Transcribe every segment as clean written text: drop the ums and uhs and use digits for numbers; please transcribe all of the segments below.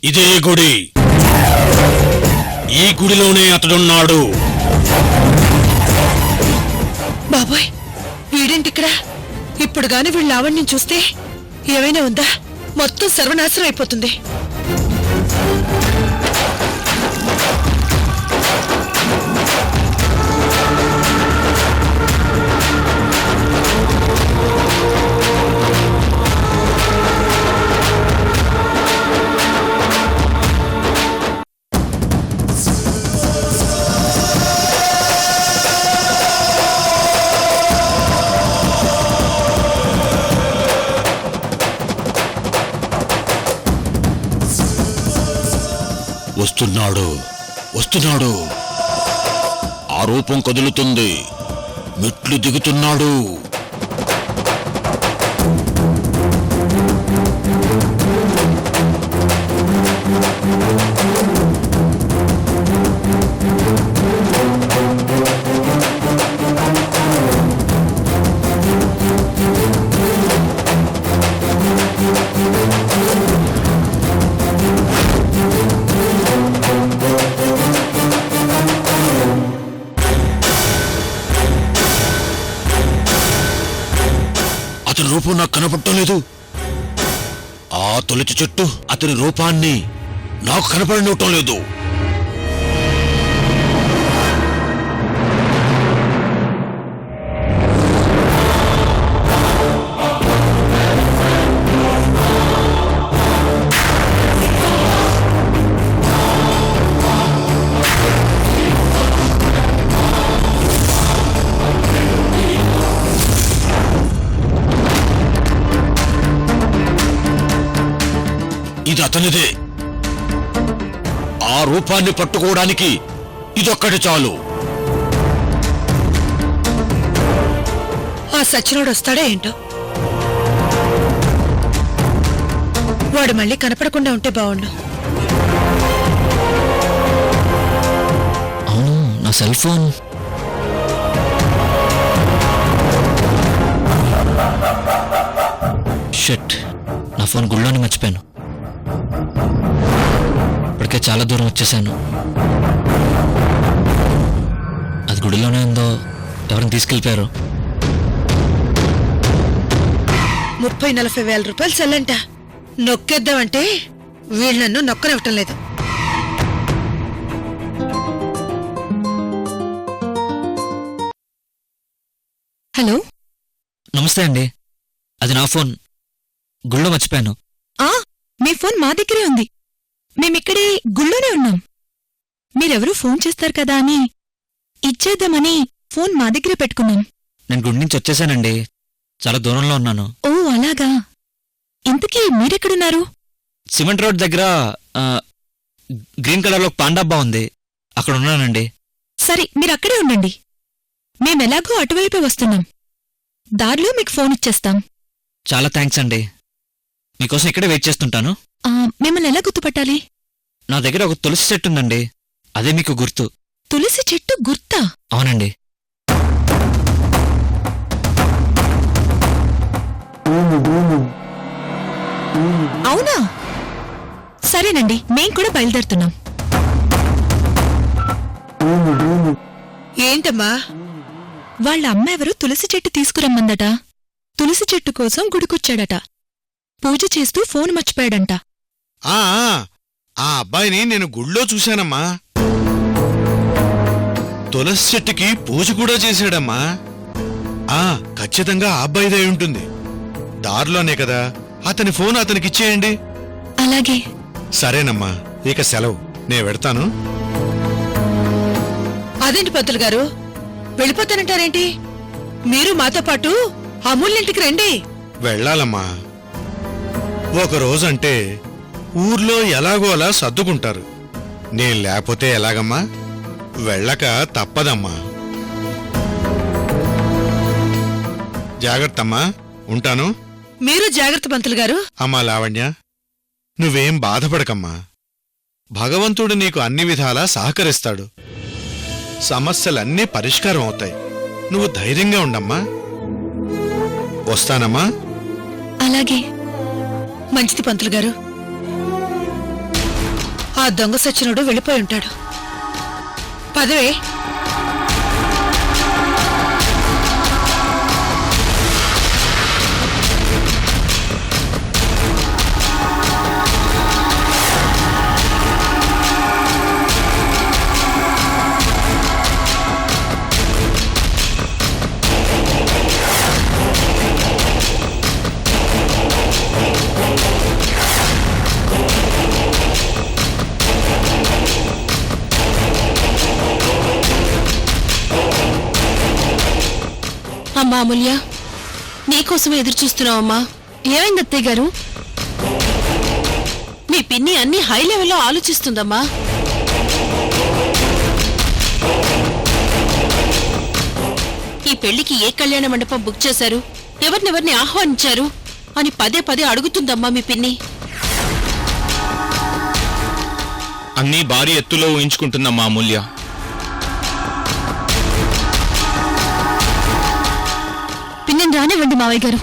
ఇదే గుడి. ఈ గుడిలోనే అతడున్నాడు. బాబోయ్, వీడేంటిక్కడ? ఇప్పుడు గాని వీళ్ళ లావణ్యం చూస్తే ఏమైనా ఉందా? మొత్తం సర్వనాశనం అయిపోతుంది. వస్తున్నాడు, వస్తున్నాడు. ఆ రూపం కదులుతుంది. మెట్లు దిగుతున్నాడు. అతని రూపం నాకు కనపడటం లేదు. ఆ తొలిచి చెట్టు అతని రూపాన్ని నాకు కనపడనివ్వటం లేదు. ఇది అతనిదే. ఆ రూపాన్ని పట్టుకోవడానికి ఇదొక్కటి చాలు. ఆ సచ్చినోడు వస్తాడా ఏంటో? వాడు మళ్ళీ కనపడకుండా ఉంటే బావుండు. అవును, నా సెల్ ఫోన్. షిట్, నా ఫోన్ గుళ్ళోనే మర్చిపోయాను. ఇప్పటికే చాలా దూరం వచ్చేసాను. అది గుడిలోనే ఉందో, ఎవరిని తీసుకెళ్ళిపోయారు? 30-40 వేల రూపాయలు సెల్లంట. నొక్కేద్దామంటే వీళ్ళు నన్ను నొక్కనివ్వటం లేదు. హలో, నమస్తే అండి. అది నా ఫోన్, గుళ్ళో మర్చిపోయాను. మీ ఫోన్ మా దగ్గరే ఉంది. మేమిక్కడే గుళ్ళోనే ఉన్నాం. మీరెవరూ ఫోన్ చేస్తారు కదా అని ఇచ్చేద్దామని ఫోన్ మా దగ్గరే పెట్టుకున్నాం. నేను గుడి నుంచి వచ్చేసానండి. చాలా దూరంలో ఉన్నాను. ఓ అలాగా. ఇంతకీ మీరెక్కడున్నారు? సిమెంట్ రోడ్ దగ్గర గ్రీన్ కలర్లో పాండాబ్బా ఉంది, అక్కడ ఉన్నానండి. సరే, మీరక్కడే ఉండండి. మేమెలాగో అటువైపే వస్తున్నాం. దారిలో మీకు ఫోన్ ఇచ్చేస్తాం. చాలా థ్యాంక్స్ అండి. మీకోసం ఇక్కడే వెయిట్ చేస్తుంటాను. మిమ్మల్ని ఎలా గుర్తుపట్టాలి? నా దగ్గర ఒక తులసి చెట్టు ఉందండి, అదే మీకు గుర్తు. తులసి చెట్టు గుర్తా? అవునండి. అవునా? సరేనండి, మేం కూడా బయలుదేరుతున్నాం. ఏంటమ్మా? వాళ్ళ అమ్మ ఎవరు తులసి చెట్టు తీసుకురమ్మందట. తులసి చెట్టు కోసం గుడికొచ్చాడట. పూజ చేస్తూ ఫోన్ మర్చిపోయాడంట. ఆ అబ్బాయిని నేను గుళ్ళో చూశానమ్మా. తులసి చెట్టుకి పూజ కూడా చేశాడమ్మా. ఖచ్చితంగా ఆ అబ్బాయిదే ఉంటుంది. దారిలోనే కదా, అతని ఫోన్ అతనికిచ్చేయండి. అలాగే. సరేనమ్మా, ఇక సెలవు. నే వెడతాను. అదేంటి పంతులు గారు, వెళ్ళిపోతానంటారేంటి? మీరు మాతో పాటు అమూల్యంటికి రండి. వెళ్ళాలమ్మా. ఒక రోజంటే ఊర్లో ఎలాగో అలా సర్దుకుంటారు. నేను లేకపోతే ఎలాగమ్మా? వెళ్ళక తప్పదమ్మా. జాగ్రత్తమ్మా, ఉంటాను. మీరు జాగ్రత్త పంతులు గారు. అమ్మా లావణ్య, నువ్వేం బాధపడకమ్మా. భగవంతుడు నీకు అన్ని విధాలా సహకరిస్తాడు. సమస్యలన్నీ పరిష్కారం అవుతాయి. నువ్వు ధైర్యంగా ఉండమ్మా. వస్తానమ్మా. అలాగే. మంచిది పంతులు గారు. ఆ దొంగ సచ్చినుడు వెళ్ళిపోయి ఉంటాడు. పదవే. అమ్మా అమూల్య, నీకోసం ఎదురు చూస్తున్నావమ్మా. ఏమైంది అత్తయ్య గారు? మీ పిన్ని అన్ని హై లెవెల్లో ఆలోచిస్తుందమ్మా. ఈ పెళ్లికి ఏ కళ్యాణ మండపం బుక్ చేశారు, ఎవరినెవరిని ఆహ్వానించారు అని పదే పదే అడుగుతుందమ్మా మీ పిన్ని. అన్నీ భారీ ఎత్తులో ఊహించుకుంటుందమ్మా అమూల్య. పిన్నిని రానివ్వండి మావయ్య గారు.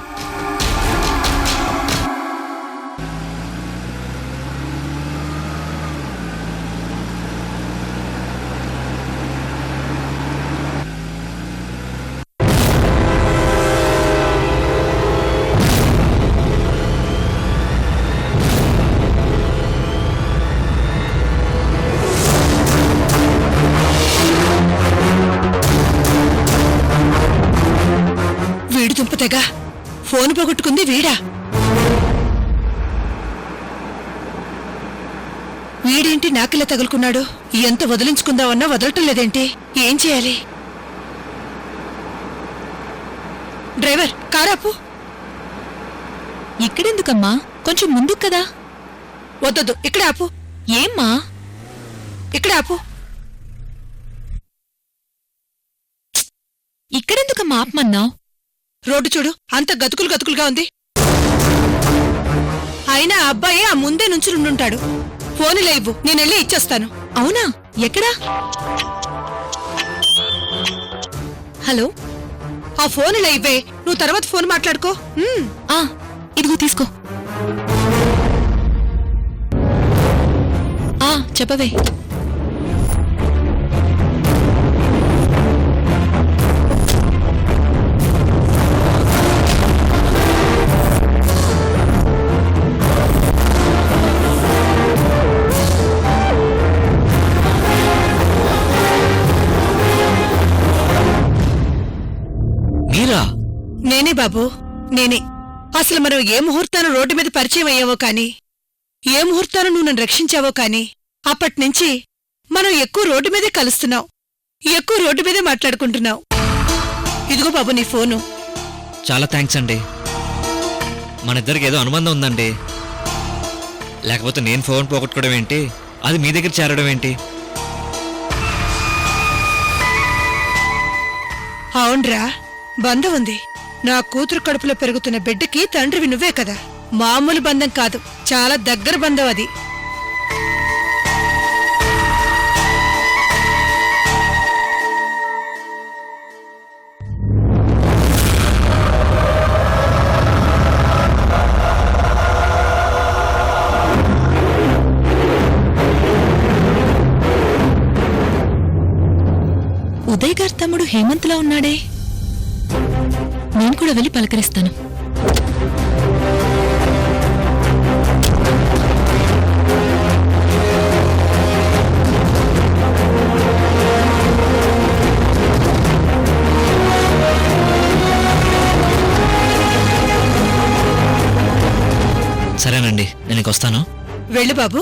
వీడి దుంపతెగా ఫోన్ పోగొట్టుకుంది వీడా? వీడేంటి నాకిలా తగులుకున్నాడు? ఎంత వదిలించుకుందామన్నా వదలటం లేదేంటి? ఏం చేయాలి? డ్రైవర్, కారాపు. ఇక్కడెందుకమ్మా? కొంచెం ముందుకు కదా. వద్దొద్దు, ఇక్కడ ఆపు. ఏమ్మా? ఇక్కడ ఆపు. ఇక్కడెందుకమ్మా ఆపమన్నావు? రోడ్డు చూడు, అంత గతుకులు గతుకులుగా ఉంది. అయినా ఆ అబ్బాయి ఆ ముందే నుంచి ఉండుంటాడు. ఫోనులే ఇవ్వు, నేనెళ్ళి ఇచ్చేస్తాను. అవునా? ఎక్కడా? హలో, ఆ ఫోనులే ఇవ్వే, నువ్వు తర్వాత ఫోన్ మాట్లాడుకో. ఆ ఇదిగో తీసుకో. చెప్పవే. మీరా? నేనే బాబు, నేనే. అసలు మనం ఏ ముహూర్తాన రోడ్డు మీద పరిచయం అయ్యావో కాని, ఏ ముహూర్తాన నువ్వు నన్ను రక్షించావో కాని, అప్పట్నుంచి మనం ఎక్కువ రోడ్డు మీదే కలుస్తున్నాం, ఎక్కువ రోడ్డు మీదే మాట్లాడుకుంటున్నాం. ఇదిగో బాబు నీ ఫోను. చాలా థ్యాంక్స్ అండి. మన ఇద్దరికి ఏదో అనుబంధం ఉందండి. లేకపోతే నేను ఫోన్ పోగొట్టుకోవడం ఏంటి, అది మీ దగ్గర చేరడం ఏంటి? అవునరా, బంధం ఉంది. నా కూతురు కడుపులో పెరుగుతున్న బిడ్డకి తండ్రివి నువ్వే కదా. మామూలు బంధం కాదు, చాలా దగ్గర బంధం అది. ఉదయ్ గారి తమ్ముడు హేమంత్లా ఉన్నాడే. నేను కూడా వెళ్ళి పలకరిస్తాను. సరేనండి, నేను ఇంక వస్తాను. వెళ్ళు బాబు,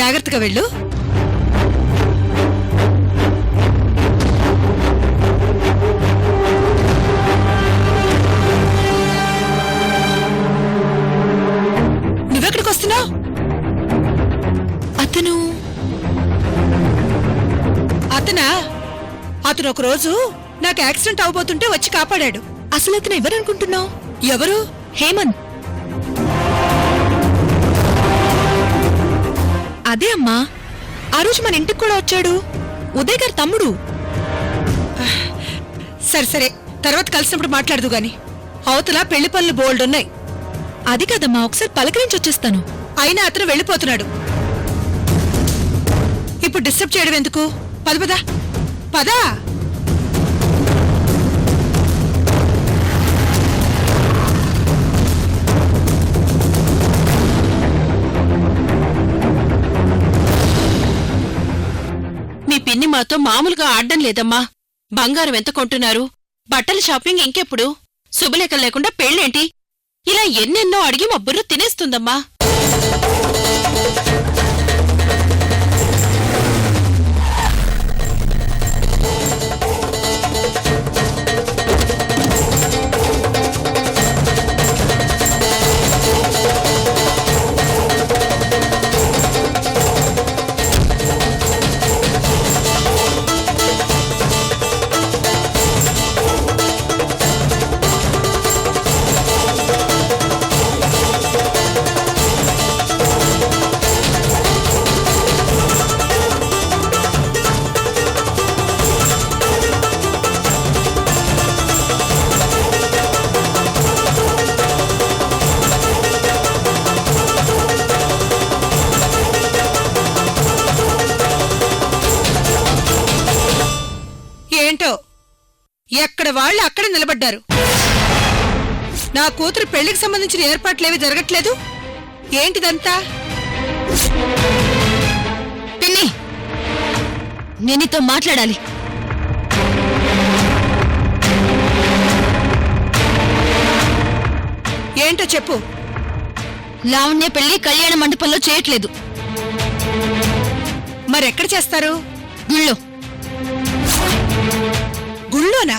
జాగ్రత్తగా వెళ్ళు. నువ్వెక్కడికి వస్తున్నావు? అతను ఒకరోజు నాకు యాక్సిడెంట్ అవబోతుంటే వచ్చి కాపాడాడు. అసలు అతను ఎవరనుకుంటున్నావు? ఎవరు? హేమంత్. అదే అమ్మా, ఆ రోజు మన ఇంటికి కూడా వచ్చాడు. ఉదయ్ గారి తమ్ముడు. సరే సరే, తర్వాత కలిసినప్పుడు మాట్లాడదు గాని. అవతల పెళ్లి పనులు బోల్డున్నాయి. అది కదమ్మా, ఒకసారి పలకరించి వచ్చేస్తాను. అయినా అతను వెళ్ళిపోతున్నాడు. ఇప్పుడు డిస్టర్బ్ చేయడం ఎందుకు? పద పద పదా. మీ పిన్ని మాతో మామూలుగా ఆడ్డం లేదమ్మా. బంగారం ఎంత కొంటున్నారు, బట్టల షాపింగ్ ఇంకెప్పుడు, శుభలేఖలు లేకుండా పెళ్ళేంటి, ఇలా ఎన్నెన్నో అడిగి మా బుర్ర తినేస్తుందమ్మా. ఏంటో ఎక్కడ వాళ్ళు అక్కడ నిలబడ్డారు. నా కూతురు పెళ్లికి సంబంధించిన ఏర్పాట్లేవి జరగట్లేదు. ఏంటిదంతా? పిన్ని, నేను నీతో మాట్లాడాలి. ఏంటో చెప్పు. లావణ్య పెళ్లి కళ్యాణ మండపంలో చేయట్లేదు, మరెక్కడ చేస్తారు? గుళ్ళో. గుళ్ళోనా?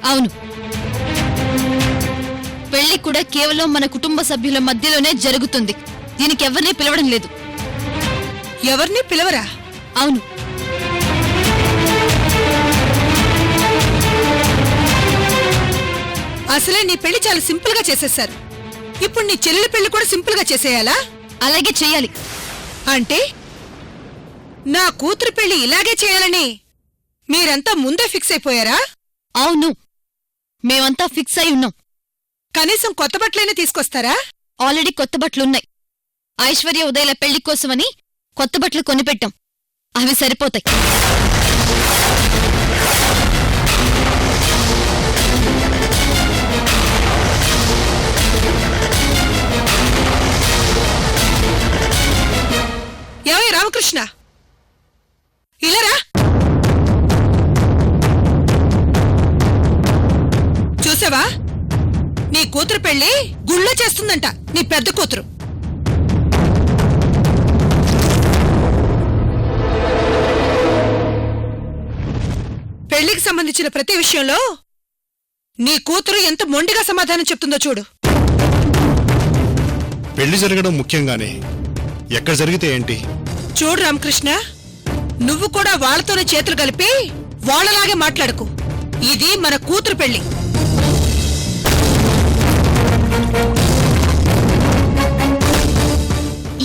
అవును, పెళ్లి కూడా కేవలం మన కుటుంబ సభ్యుల మధ్యలోనే జరుగుతుంది. దీనికి ఎవరిని పిలవడం లేదు. ఎవరిని పిలవరా? అవును, అసలే నీ పెళ్లి చాలా సింపుల్ గా చేసేశారు. ఇప్పుడు నీ చెల్లెలి పెళ్లి కూడా సింపుల్ గా చేసేయాలా? అలాగే చెయ్యాలి. అంటే నా కూతురు పెళ్లి ఇలాగే చేయాలని మీరంతా ముందే ఫిక్స్ అయిపోయారా? అవును, మేమంతా ఫిక్స్ అయి ఉన్నాం. కనీసం కొత్త బట్టలైనా తీసుకొస్తారా? ఆల్రెడీ కొత్త బట్టలున్నాయి. ఐశ్వర్య ఉదయల పెళ్లి కోసమని కొత్త బట్టలు కొనిపెట్టాం. అవి సరిపోతాయి. ఏమయ్య రామకృష్ణ, ఇలారా. చూసావా, నీ కూతురు పెళ్లి గుళ్ళో చేస్తుందంట నీ పెద్ద కూతురు. పెళ్లికి సంబంధించిన ప్రతి విషయంలో నీ కూతురు ఎంత మొండిగా సమాధానం చెప్తుందో చూడు. పెళ్లి జరగడం ముఖ్యంగానే ఎక్కడ జరిగితే ఏంటి? చూడు రామకృష్ణ, నువ్వు కూడా వాళ్లతోనే చేతులు కలిపి వాళ్లలాగే మాట్లాడకు. ఇది మన కూతురు పెళ్లి.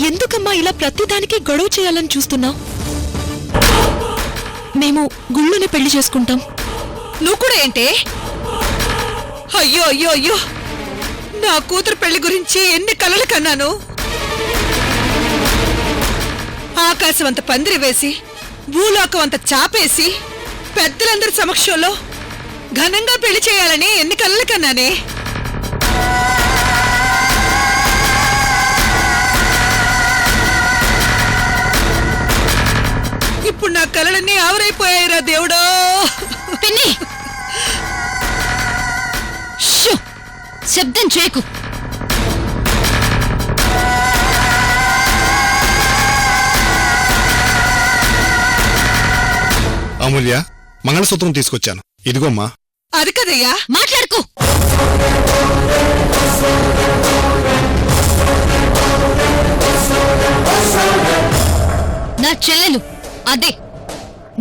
ఎందుకమ్మా ఇలా ప్రతిదానికి గొడవ చేయాలని చూస్తున్నావు? మేము గుళ్ళోనే పెళ్లి చేసుకుంటాం. నువ్వు కూడా ఏంటే? అయ్యో అయ్యో అయ్యో, నా కూతురు పెళ్లి గురించి ఎన్ని కలలు కన్నాను. ఆకాశం అంత పందిరి వేసి, భూలోకం అంత చాపేసి, పెద్దలందరి సమక్షంలో ఘనంగా పెళ్లి చేయాలని ఎన్ని కలలు కన్నానే. ఇప్పుడు నా కలలన్నీ ఆవరైపోయాయిరా దేవుడో. పిన్ని, శబ్దం చేయకు. అమూల్య, మంగళసూత్రం తీసుకొచ్చాను, ఇదిగోమ్మా. అది కదయ్యా. మాట్లాడుకో. నా చెల్లెలు, అదే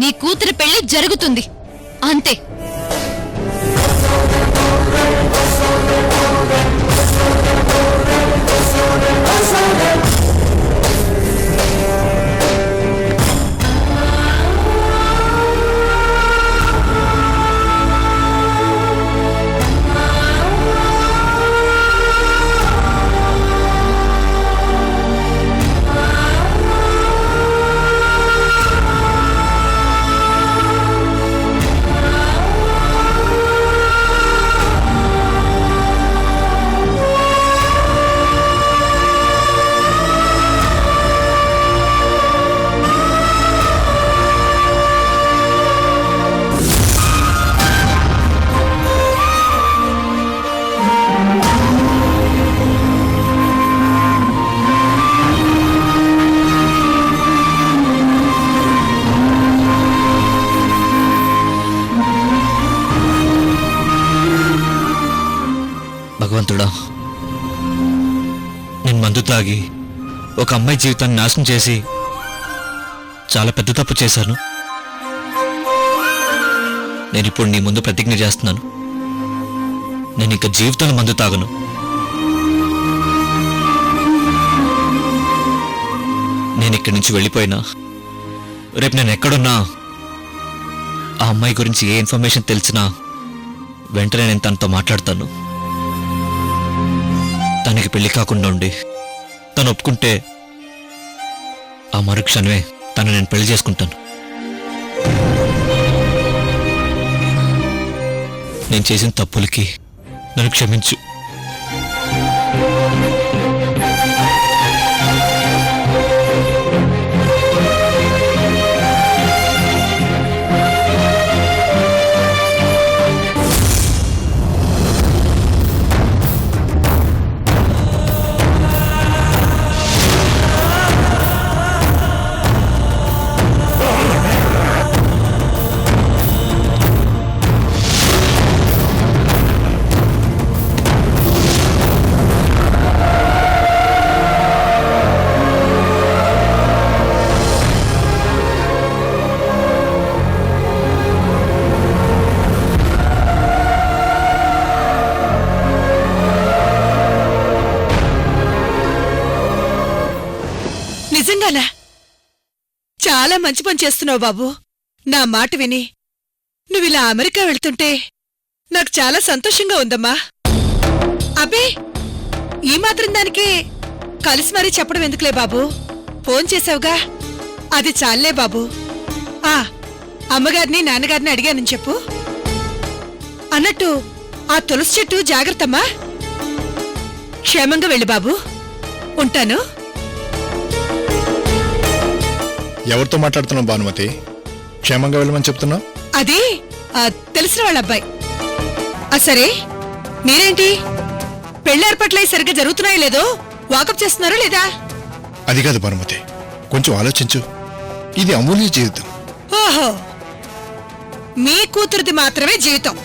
నీ కూతురు పెళ్లి జరుగుతుంది అంతే. తాగి ఒక అమ్మాయి జీవితాన్ని నాశనం చేసి చాలా పెద్ద తప్పు చేశాను. నేను ఇప్పుడు నీ ముందు ప్రతిజ్ఞ చేస్తున్నాను, నేను ఇక జీవితంలో మందు తాగను. నేను ఇక్కడి నుంచి వెళ్ళిపోయినా రేపు నేను ఎక్కడున్నా ఆ అమ్మాయి గురించి ఏ ఇన్ఫర్మేషన్ తెలిసినా వెంటనే నేను తనతో మాట్లాడతాను. తనకి పెళ్లి కాకుండా ఉండి తను ఒప్పుకుంటే ఆ మరుక్షణమే తను నేను పెళ్లి చేసుకుంటాను. నేను చేసిన తప్పులకి నన్ను క్షమించు. నిజంగానా? చాలా మంచి పని చేస్తున్నావు బాబు. నా మాట విని నువ్విలా అమెరికా వెళ్తుంటే నాకు చాలా సంతోషంగా ఉందమ్మా. అబ్బే, ఈ మాత్రం దానికి కలిసి మరీ చెప్పడం ఎందుకులే బాబు. ఫోన్ చేసావుగా, అది చాలే బాబు. అమ్మగారిని నాన్నగారిని అడిగానని చెప్పు. అన్నట్టు ఆ తులసి చెట్టు జాగ్రత్తమ్మా. క్షేమంగా వెళ్ళి బాబు. ఉంటాను. ఎవరితో మాట్లాడుతున్నావు భానుమతి? క్షేమంగా వెళ్ళమని చెప్తున్నావు? అది తెలిసిన వాళ్ళ అబ్బాయి. సరే, మీరేంటి పెళ్లి ఏర్పాట్లై సరిగ్గా జరుగుతున్నాయో లేదో వాకప్ చేస్తున్నారో లేదా? అది కాదు భానుమతి, కొంచెం ఆలోచించు. ఇది అమూల్య జీవితం. ఓహో, మీ కూతురిది మాత్రమే జీవితం,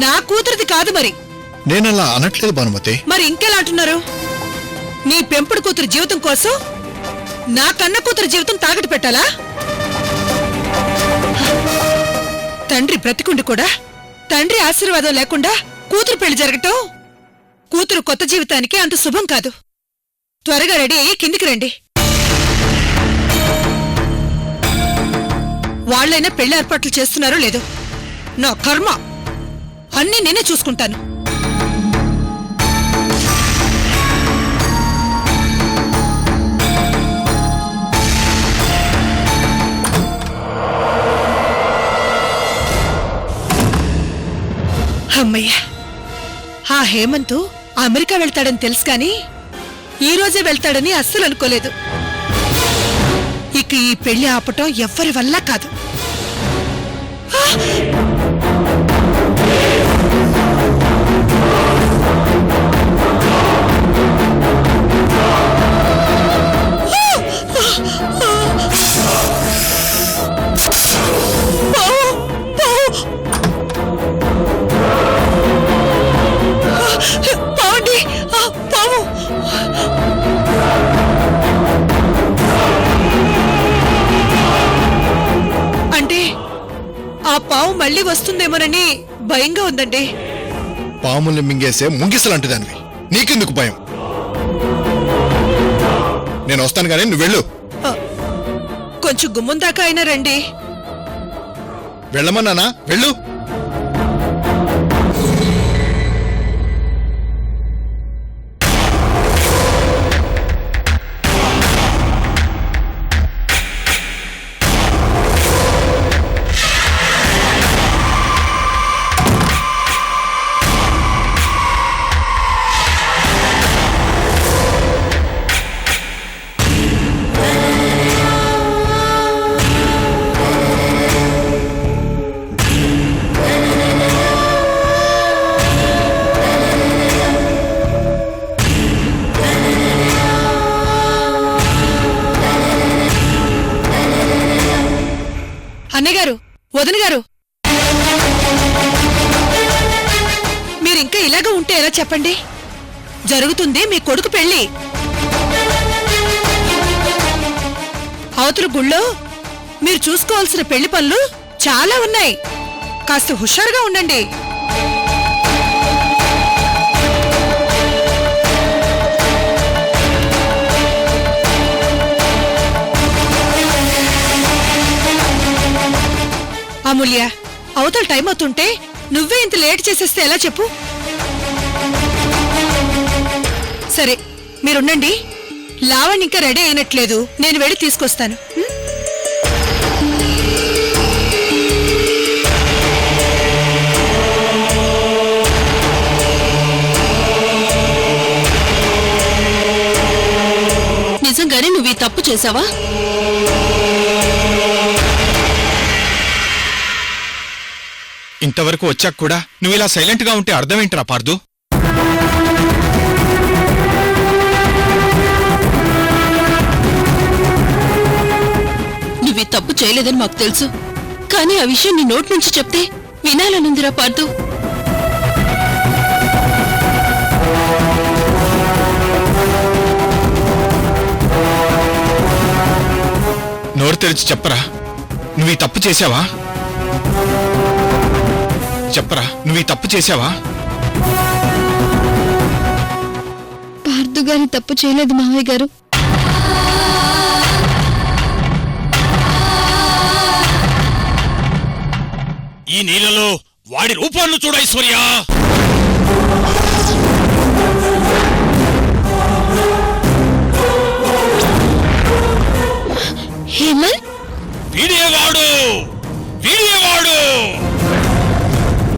నా కూతురిది కాదు. మరి నేనలా అనట్లేదు భానుమతి. మరి ఇంకెలా అంటున్నారు? నీ పెంపుడు కూతురు జీవితం కోసం నా కన్న కూతురు జీవితం తాకట్టు పెట్టాలా? తండ్రి బ్రతికుండి కూడా తండ్రి ఆశీర్వాదం లేకుండా కూతురు పెళ్లి జరగటం కూతురు కొత్త జీవితానికి అంత శుభం కాదు. త్వరగా రెడీ అయ్యి కిందికి రండి. వాళ్ళైనా పెళ్లి ఏర్పాట్లు చేస్తున్నారో లేదో నా కర్మ, అన్నీ నేనే చూసుకుంటాను. అమ్మయ్య, ఆ హేమంతు అమెరికా వెళ్తాడని తెలుసు కాని ఈ రోజే వెళ్తాడని అస్సలు అనుకోలేదు. ఇక ఈ పెళ్లి ఆపటం ఎవ్వరి వల్ల కాదు. మళ్ళీ వస్తుందేమోనని భయంగా ఉందండి. పాముల్ని మింగేసే ముంగిసలాంటి దానివి, నీకెందుకు భయం? నేను వస్తాను కానీ నువ్వు వెళ్ళు. కొంచెం గుమ్మం దాకా అయినా రండి. వెళ్ళమన్నానా? వెళ్ళు. అన్నగారు, వదిన గారు, మీరింకా ఇలాగ ఉంటే ఎలా చెప్పండి? జరుగుతుంది మీ కొడుకు పెళ్లి. అవతల గుళ్ళో మీరు చూసుకోవాల్సిన పెళ్లి పనులు చాలా ఉన్నాయి. కాస్త హుషారుగా ఉండండి. అమూల్య, అవతల టైం అవుతుంటే నువ్వే ఇంత లేట్ చేసేస్తే ఎలా చెప్పు? సరే మీరుండండి, లావణ్ ఇంకా రెడీ అయినట్లేదు, నేను వెళ్ళి తీసుకొస్తాను. నిజంగానే నువ్వు ఈ తప్పు చేశావా? ఇంతవరకు వచ్చాక కూడా నువ్వు ఇలా సైలెంట్ గా ఉంటే అర్థం ఏంటిరా పార్దు? నువ్వు ఈ తప్పు చేయలేదని మాకు తెలుసు, కానీ ఆ విషయం నీ నోటి నుంచి చెప్తే వినాలనుందిరా పార్దు. నోరు తెరిచి చెప్పరా, నువ్వు ఈ తప్పు చేశావా? చెప్పరా, నువ్వు ఈ తప్పు చేశావా? పార్దు గారి తప్పు చేయలేదు మావయ్య గారు. ఈ నీళ్ళలో వాడి రూపాన్ని చూడ ఐశ్వర్య.